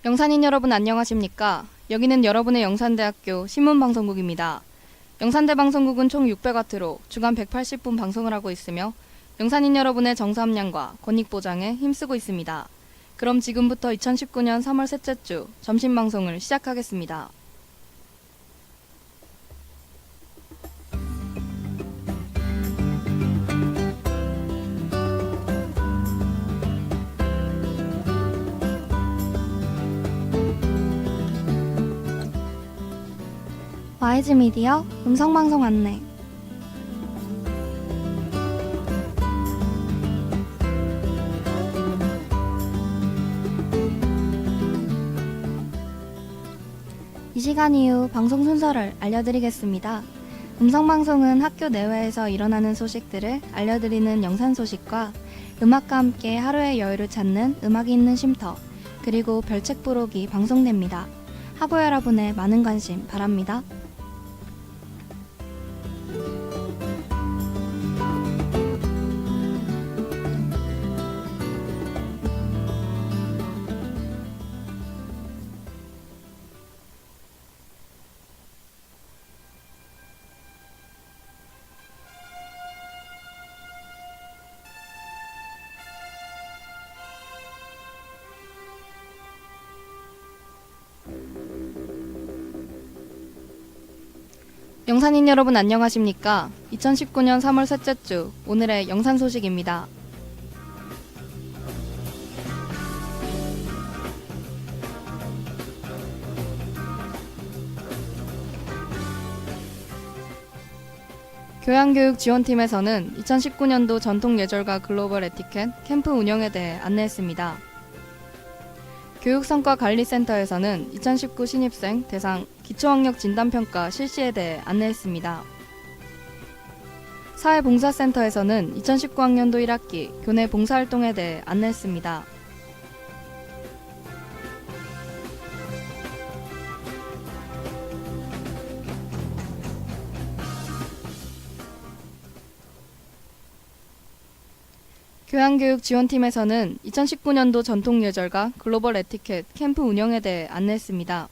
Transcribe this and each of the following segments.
영산인 여러분 안녕하십니까? 여기는 여러분의 영산대학교 신문방송국입니다. 영산대 방송국은 총 600와트로 주간 180분 방송을 하고 있으며 영산인 여러분의 정서 함량과 권익 보장에 힘쓰고 있습니다. 그럼 지금부터 2019년 3월 셋째 주 점심 방송을 시작하겠습니다. YG 미디어 음성방송 안내. 이 시간 이후 방송 순서를 알려드리겠습니다. 음성방송은 학교 내외에서 일어나는 소식들을 알려드리는 영산 소식과 음악과 함께 하루의 여유를 찾는 음악이 있는 쉼터, 그리고 별책 부록이 방송됩니다. 학우 여러분의 많은 관심 바랍니다. 영산인 여러분 안녕하십니까? 2019년 3월 셋째 주 오늘의 영산 소식입니다. 교양교육 지원팀에서는 2019년도 전통예절과 글로벌 에티켓 캠프 운영에 대해 안내했습니다. 교육성과관리센터에서는 2019 신입생 대상 기초학력 진단평가 실시에 대해 안내했습니다. 사회봉사센터에서는 2019학년도 1학기 교내 봉사활동에 대해 안내했습니다. 교양교육 지원팀에서는 2019년도 전통예절과 글로벌 에티켓 캠프 운영에 대해 안내했습니다.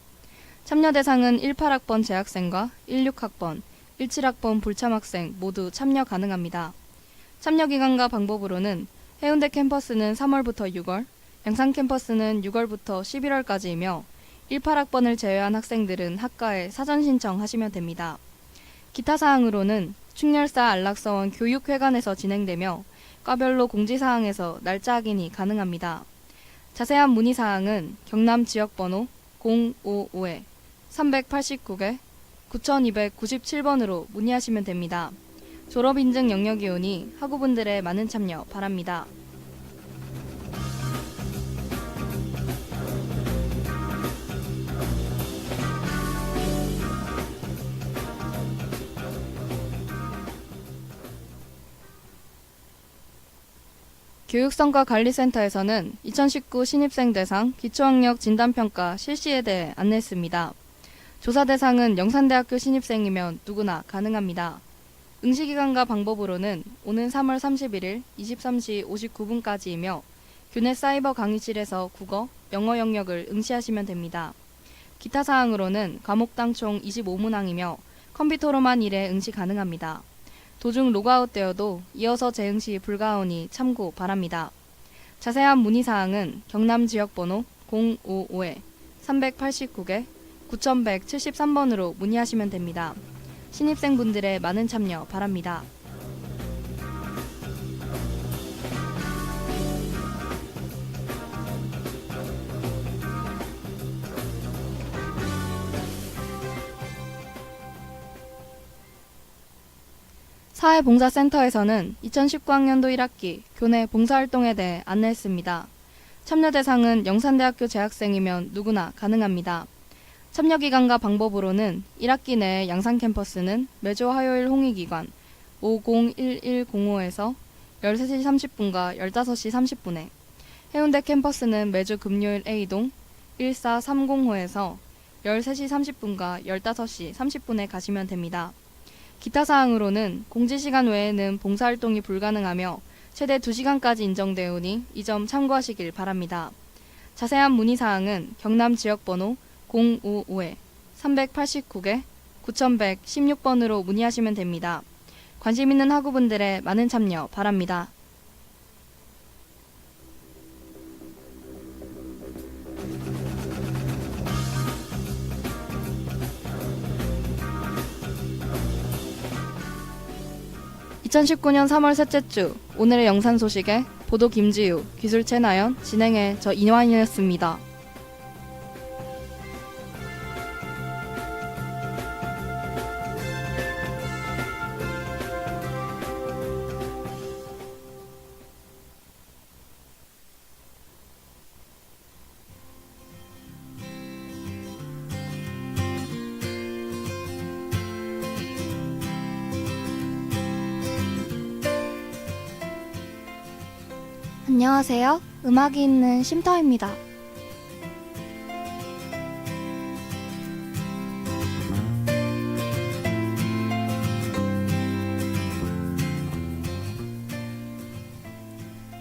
참여 대상은 18학번 재학생과 16학번, 17학번 불참학생 모두 참여 가능합니다. 참여 기간과 방법으로는 해운대 캠퍼스는 3월부터 6월, 양산 캠퍼스는 6월부터 11월까지이며 18학번을 제외한 학생들은 학과에 사전 신청하시면 됩니다. 기타 사항으로는 충렬사 안락서원 교육회관에서 진행되며 과별로 공지사항에서 날짜 확인이 가능합니다. 자세한 문의사항은 경남지역번호 055-389-9297번으로 문의하시면 됩니다. 졸업인증 영역이 오니 학우분들의 많은 참여 바랍니다. 교육성과관리센터에서는 2019 신입생 대상 기초학력 진단평가 실시에 대해 안내했습니다. 조사 대상은 영산대학교 신입생이면 누구나 가능합니다. 응시기간과 방법으로는 오는 3월 31일 23시 59분까지이며 교내 사이버 강의실에서 국어, 영어 영역을 응시하시면 됩니다. 기타 사항으로는 과목당 총 25문항이며 컴퓨터로만 1회 응시 가능합니다. 도중 로그아웃되어도 이어서 재응시 불가하오니 참고 바랍니다. 자세한 문의사항은 경남지역번호 055-389-9173번으로 문의하시면 됩니다. 신입생분들의 많은 참여 바랍니다. 사회봉사센터에서는 2019학년도 1학기 교내 봉사활동에 대해 안내했습니다. 참여 대상은 영산대학교 재학생이면 누구나 가능합니다. 참여 기간과 방법으로는 1학기 내 양산 캠퍼스는 매주 화요일 홍익기관 501105에서 13시 30분과 15시 30분에, 해운대 캠퍼스는 매주 금요일 A동 14305에서 13시 30분과 15시 30분에 가시면 됩니다. 기타 사항으로는 공지시간 외에는 봉사활동이 불가능하며 최대 2시간까지 인정되오니 이 점 참고하시길 바랍니다. 자세한 문의사항은 경남 지역번호 055-389-9116번으로 문의하시면 됩니다. 관심 있는 학우분들의 많은 참여 바랍니다. (2019년 3월) 셋째 주 오늘의 영산 소식에 보도 김지우, 기술 최나연, 진행의 저 이완이었습니다. 안녕하세요. 음악이 있는 쉼터입니다.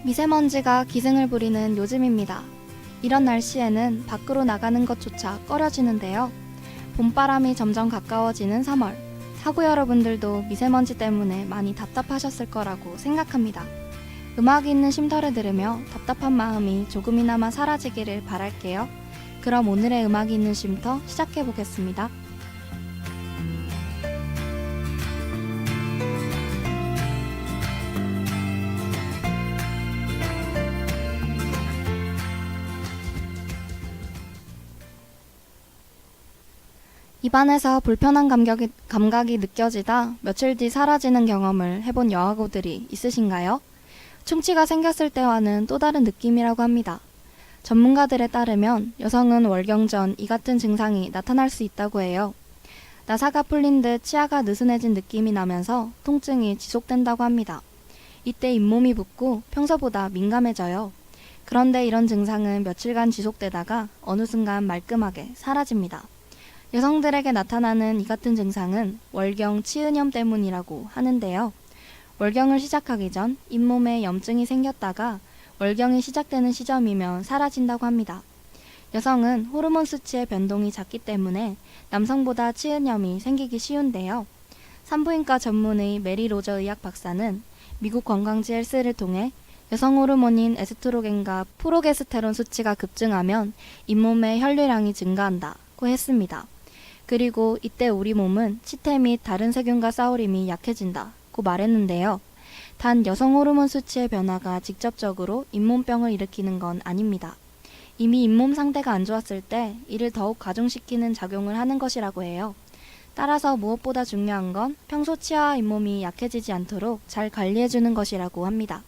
미세먼지가 기승을 부리는 요즘입니다. 이런 날씨에는 밖으로 나가는 것조차 꺼려지는데요. 봄바람이 점점 가까워지는 3월. 학우 여러분들도 미세먼지 때문에 많이 답답하셨을 거라고 생각합니다. 음악이 있는 쉼터를 들으며 답답한 마음이 조금이나마 사라지기를 바랄게요. 그럼 오늘의 음악이 있는 쉼터 시작해 보겠습니다. 입안에서 불편한 감각이 느껴지다 며칠 뒤 사라지는 경험을 해본 여학우들이 있으신가요? 충치가 생겼을 때와는 또 다른 느낌이라고 합니다. 전문가들에 따르면 여성은 월경 전 이 같은 증상이 나타날 수 있다고 해요. 나사가 풀린 듯 치아가 느슨해진 느낌이 나면서 통증이 지속된다고 합니다. 이때 잇몸이 붓고 평소보다 민감해져요. 그런데 이런 증상은 며칠간 지속되다가 어느 순간 말끔하게 사라집니다. 여성들에게 나타나는 이 같은 증상은 월경 치은염 때문이라고 하는데요. 월경을 시작하기 전 잇몸에 염증이 생겼다가 월경이 시작되는 시점이면 사라진다고 합니다. 여성은 호르몬 수치의 변동이 작기 때문에 남성보다 치은염이 생기기 쉬운데요. 산부인과 전문의 메리 로저 의학 박사는 미국 관광지 헬스를 통해 여성 호르몬인 에스트로겐과 프로게스테론 수치가 급증하면 잇몸의 혈류량이 증가한다고 했습니다. 그리고 이때 우리 몸은 치태 및 다른 세균과 싸울 힘이 약해진다고 말했는데요. 단 여성 호르몬 수치의 변화가 직접적으로 잇몸병을 일으키는 건 아닙니다. 이미 잇몸 상태가 안 좋았을 때 이를 더욱 가중시키는 작용을 하는 것이라고 해요. 따라서 무엇보다 중요한 건 평소 치아와 잇몸이 약해지지 않도록 잘 관리해주는 것이라고 합니다.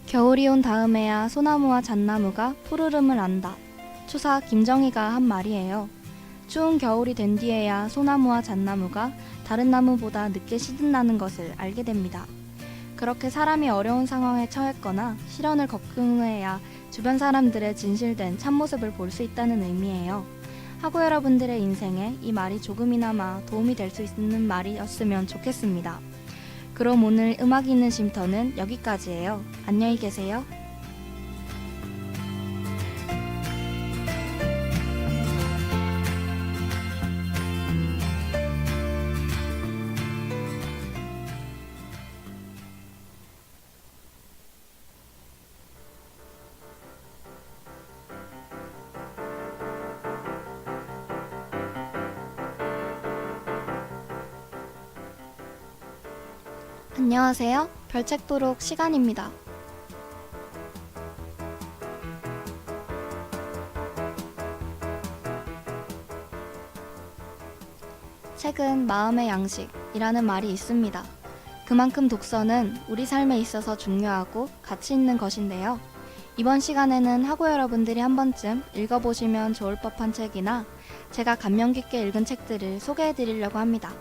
겨울이 온 다음에야 소나무와 잣나무가 푸르름을 안다. 추사 김정희가 한 말이에요. 추운 겨울이 된 뒤에야 소나무와 잣나무가 다른 나무보다 늦게 시든다는 것을 알게 됩니다. 그렇게 사람이 어려운 상황에 처했거나 시련을 겪은 후에야 주변 사람들의 진실된 참모습을 볼 수 있다는 의미예요. 학우 여러분들의 인생에 이 말이 조금이나마 도움이 될 수 있는 말이었으면 좋겠습니다. 그럼 오늘 음악이 있는 쉼터는 여기까지예요. 안녕히 계세요. 안녕하세요. 별책 부록 시간입니다. 책은 마음의 양식이라는 말이 있습니다. 그만큼 독서는 우리 삶에 있어서 중요하고 가치 있는 것인데요. 이번 시간에는 학우 여러분들이 한 번쯤 읽어보시면 좋을 법한 책이나 제가 감명 깊게 읽은 책들을 소개해드리려고 합니다.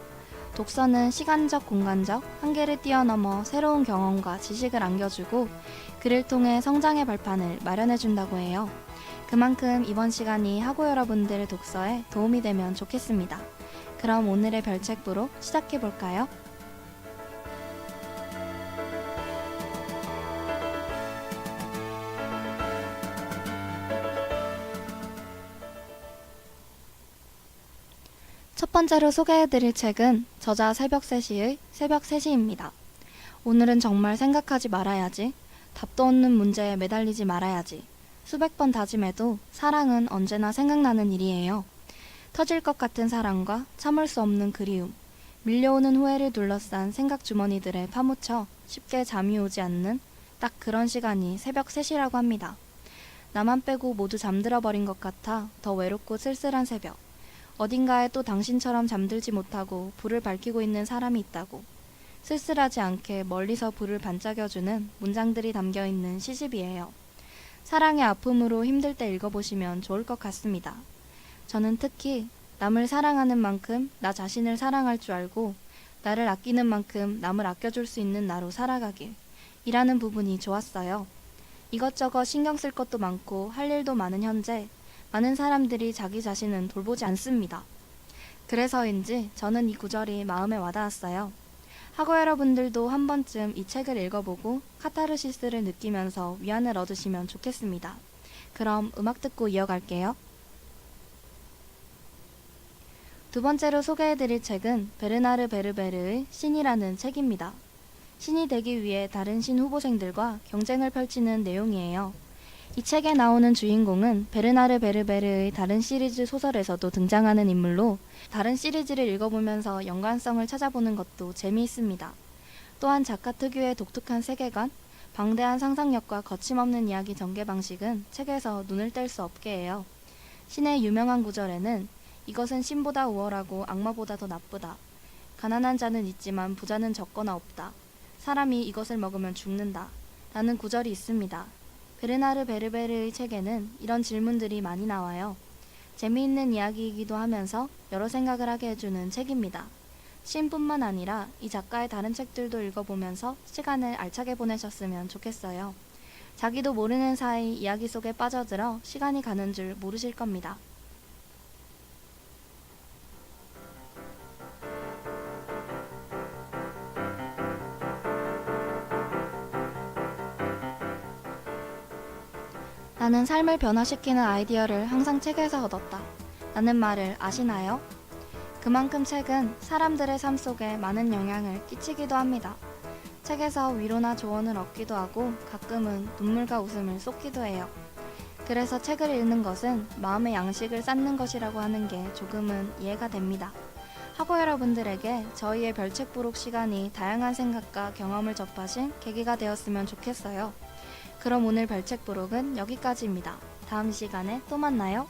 독서는 시간적, 공간적 한계를 뛰어넘어 새로운 경험과 지식을 안겨주고 그를 통해 성장의 발판을 마련해준다고 해요. 그만큼 이번 시간이 학우 여러분들 독서에 도움이 되면 좋겠습니다. 그럼 오늘의 별책 부록 시작해 볼까요? 첫 번째로 소개해드릴 책은 저자 새벽 3시의 새벽 3시입니다. 오늘은 정말 생각하지 말아야지, 답도 없는 문제에 매달리지 말아야지, 수백 번 다짐해도 사랑은 언제나 생각나는 일이에요. 터질 것 같은 사랑과 참을 수 없는 그리움, 밀려오는 후회를 둘러싼 생각 주머니들에 파묻혀 쉽게 잠이 오지 않는 딱 그런 시간이 새벽 3시라고 합니다. 나만 빼고 모두 잠들어 버린 것 같아 더 외롭고 쓸쓸한 새벽. 어딘가에 또 당신처럼 잠들지 못하고 불을 밝히고 있는 사람이 있다고. 쓸쓸하지 않게 멀리서 불을 반짝여주는 문장들이 담겨있는 시집이에요. 사랑의 아픔으로 힘들 때 읽어보시면 좋을 것 같습니다. 저는 특히 남을 사랑하는 만큼 나 자신을 사랑할 줄 알고 나를 아끼는 만큼 남을 아껴줄 수 있는 나로 살아가길 이라는 부분이 좋았어요. 이것저것 신경 쓸 것도 많고 할 일도 많은 현재 많은 사람들이 자기 자신은 돌보지 않습니다. 그래서인지 저는 이 구절이 마음에 와닿았어요. 학우 여러분들도 한 번쯤 이 책을 읽어보고 카타르시스를 느끼면서 위안을 얻으시면 좋겠습니다. 그럼 음악 듣고 이어갈게요. 두 번째로 소개해드릴 책은 베르나르 베르베르의 신이라는 책입니다. 신이 되기 위해 다른 신 후보생들과 경쟁을 펼치는 내용이에요. 이 책에 나오는 주인공은 베르나르 베르베르의 다른 시리즈 소설에서도 등장하는 인물로 다른 시리즈를 읽어보면서 연관성을 찾아보는 것도 재미있습니다. 또한 작가 특유의 독특한 세계관, 방대한 상상력과 거침없는 이야기 전개 방식은 책에서 눈을 뗄 수 없게 해요. 신의 유명한 구절에는 이것은 신보다 우월하고 악마보다 더 나쁘다. 가난한 자는 있지만 부자는 적거나 없다. 사람이 이것을 먹으면 죽는다. 라는 구절이 있습니다. 베르나르 베르베르의 책에는 이런 질문들이 많이 나와요. 재미있는 이야기이기도 하면서 여러 생각을 하게 해주는 책입니다. 시인뿐만 아니라 이 작가의 다른 책들도 읽어보면서 시간을 알차게 보내셨으면 좋겠어요. 자기도 모르는 사이 이야기 속에 빠져들어 시간이 가는 줄 모르실 겁니다. 나는 삶을 변화시키는 아이디어를 항상 책에서 얻었다. 라는 말을 아시나요? 그만큼 책은 사람들의 삶 속에 많은 영향을 끼치기도 합니다. 책에서 위로나 조언을 얻기도 하고 가끔은 눈물과 웃음을 쏟기도 해요. 그래서 책을 읽는 것은 마음의 양식을 쌓는 것이라고 하는 게 조금은 이해가 됩니다. 학우 여러분들에게 저희의 별책 부록 시간이 다양한 생각과 경험을 접하신 계기가 되었으면 좋겠어요. 그럼 오늘 별책 부록은 여기까지입니다. 다음 시간에 또 만나요.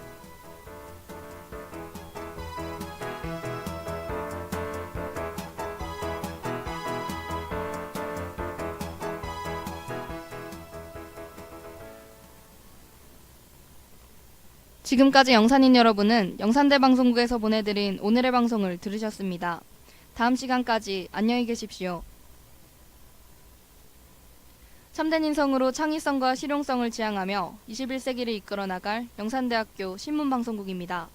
지금까지 영산인 여러분은 영산대 방송국에서 보내드린 오늘의 방송을 들으셨습니다. 다음 시간까지 안녕히 계십시오. 참된 인성으로 창의성과 실용성을 지향하며 21세기를 이끌어 나갈 영산대학교 신문방송국입니다.